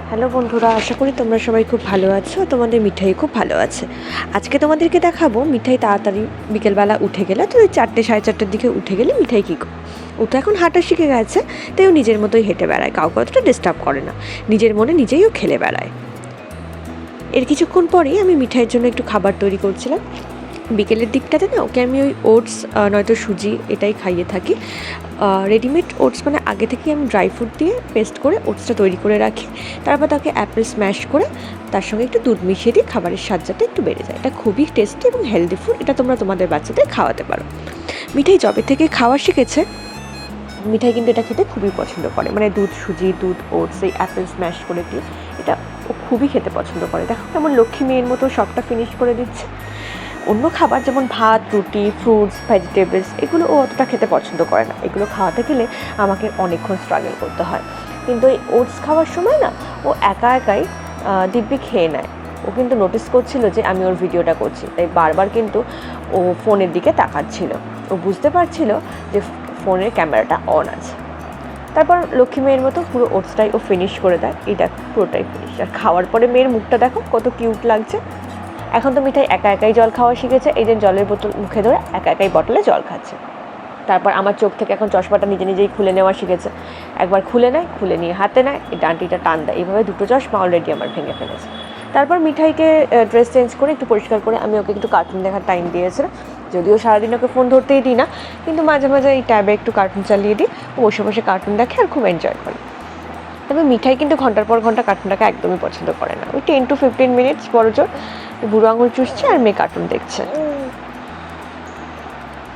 Hello বন্ধুরা, আশা করি তোমরা সবাই খুব ভালো আছো। তোমাদের মিঠাই খুব ভালো আছে। আজকে তোমাদেরকে দেখাবো মিঠাই তাড়াতাড়ি বিকেলবেলা উঠে গেলে, তো ওই 4টে 4:30টার দিকে উঠে গেলে মিঠাই কী করে। ও তো এখন হাঁটা শিখে গেছে, তাই ও নিজের মতোই হেঁটে বেড়ায়, কাউকে অতটা ডিস্টার্ব করে না, নিজের মনে নিজেই ও খেলে বেড়ায়। এর কিছুক্ষণ পরেই আমি মিঠাইয়ের জন্য একটু খাবার তৈরি করছিলাম। বিকেলের দিকটাতে না ওকে আমি ওই ওটস নয়তো সুজি এটাই খাইয়ে থাকি। রেডিমেড ওটস মানে আগে থেকেই আমি ড্রাই ফ্রুট দিয়ে পেস্ট করে ওটসটা তৈরি করে রাখি। তারপর তাকে অ্যাপেল স্ম্যাশ করে তার সঙ্গে একটু দুধ মিশিয়ে দিই, খাবারের স্বাদ যাতে একটু বেড়ে যায়। এটা খুবই টেস্টি এবং হেলদি ফুড, এটা তোমরা তোমাদের বাচ্চাদের খাওয়াতে পারো। মিঠাই যবে থেকে খাওয়া শিখেছে, মিঠাই কিন্তু এটা খেতে খুবই পছন্দ করে, মানে দুধ সুজি, দুধ ওটস, এই অ্যাপেল স্ম্যাশ করে দিই, এটা ও খুবই খেতে পছন্দ করে। দেখো কেমন লক্ষ্মী মেয়ের মতো সবটা ফিনিশ করে দিচ্ছে। অন্য খাবার যেমন ভাত, রুটি, ফ্রুটস, ভেজিটেবলস, এগুলো ও অতটা খেতে পছন্দ করে না। এগুলো খাওয়াতে গেলে আমাকে অনেকক্ষণ স্ট্রাগল করতে হয়। কিন্তু এই ওটস খাওয়ার সময় না ও একা একাই দিব্যি খেয়ে নেয়। ও কিন্তু নোটিস করছিল যে আমি ওর ভিডিওটা করছি, তাই বারবার কিন্তু ও ফোনের দিকে তাকাচ্ছিল। ও বুঝতে পারছিল যে ফোনের ক্যামেরাটা অন আছে। তারপর লক্ষ্মী মেয়ের মতো পুরো ওটসটাই ও ফিনিশ করে দেয়। এটা পুরোটাই ফিনিশ। আর খাওয়ার পরে মেয়ের মুখটা দেখো কত কিউট লাগছে। এখন তো মিঠাই একা একাই জল খাওয়া শিখেছে। এই যে জলের বোতল মুখে ধরে একা একাই বটলে জল খাচ্ছে। তারপর আমার চোখ থেকে এখন চশমাটা নিজে নিজেই খুলে নেওয়া শিখেছে। একবার খুলে নেয়, খুলে নিয়ে হাতে নেয়, এই ডান্টিটা টান দেয়। এইভাবে দুটো চশমা অলরেডি আমার ভেঙে ফেলেছে। তারপর মিঠাইকে ড্রেস চেঞ্জ করে একটু পরিষ্কার করে আমি ওকে একটু কার্টুন দেখার টাইম দিয়েছিলাম। যদিও সারাদিন ওকে ফোন ধরতেই দিই না, কিন্তু মাঝে মাঝে এই ট্যাবে একটু কার্টুন চালিয়ে দিই। ও বসে বসে কার্টুন দেখে আর খুব এনজয় করে। তবে মিঠাই কিন্তু ঘন্টার পর ঘন্টা কার্টুনটাকে একদমই পছন্দ করে না। ওই 10 to 15 মিনিটস বড়জোর বুড়ো আঙুল চুষছে আর মেয়ে কার্টুন দেখছে।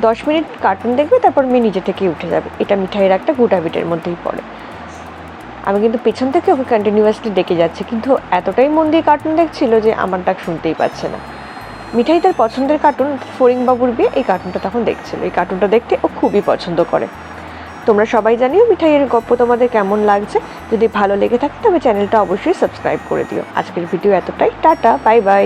10 মিনিট কার্টুন দেখবে, তারপর মেয়ে নিজে থেকেই উঠে যাবে। এটা মিঠাইয়ের একটা গুড হ্যাবিটের মধ্যেই পড়ে। আমি কিন্তু পেছন থেকে ওকে কন্টিনিউয়াসলি ডেকে যাচ্ছে, কিন্তু এতটাই মন দিয়ে কার্টুন দেখছিল যে আমার ডাক শুনতেই পাচ্ছে না। মিঠাই তার পছন্দের কার্টুন ফড়িংবাবুর বিয়ে, এই কার্টুনটা তখন দেখছিল। এই কার্টুনটা দেখতে ও খুবই পছন্দ করে। তোমরা সবাই জানিও মিঠাইয়ের গল্প তোমাদের কেমন লাগছে। যদি ভালো লেগে থাকে তবে চ্যানেলটা অবশ্যই সাবস্ক্রাইব করে দিও। আজকের ভিডিও এতটাই। Tata, bye bye.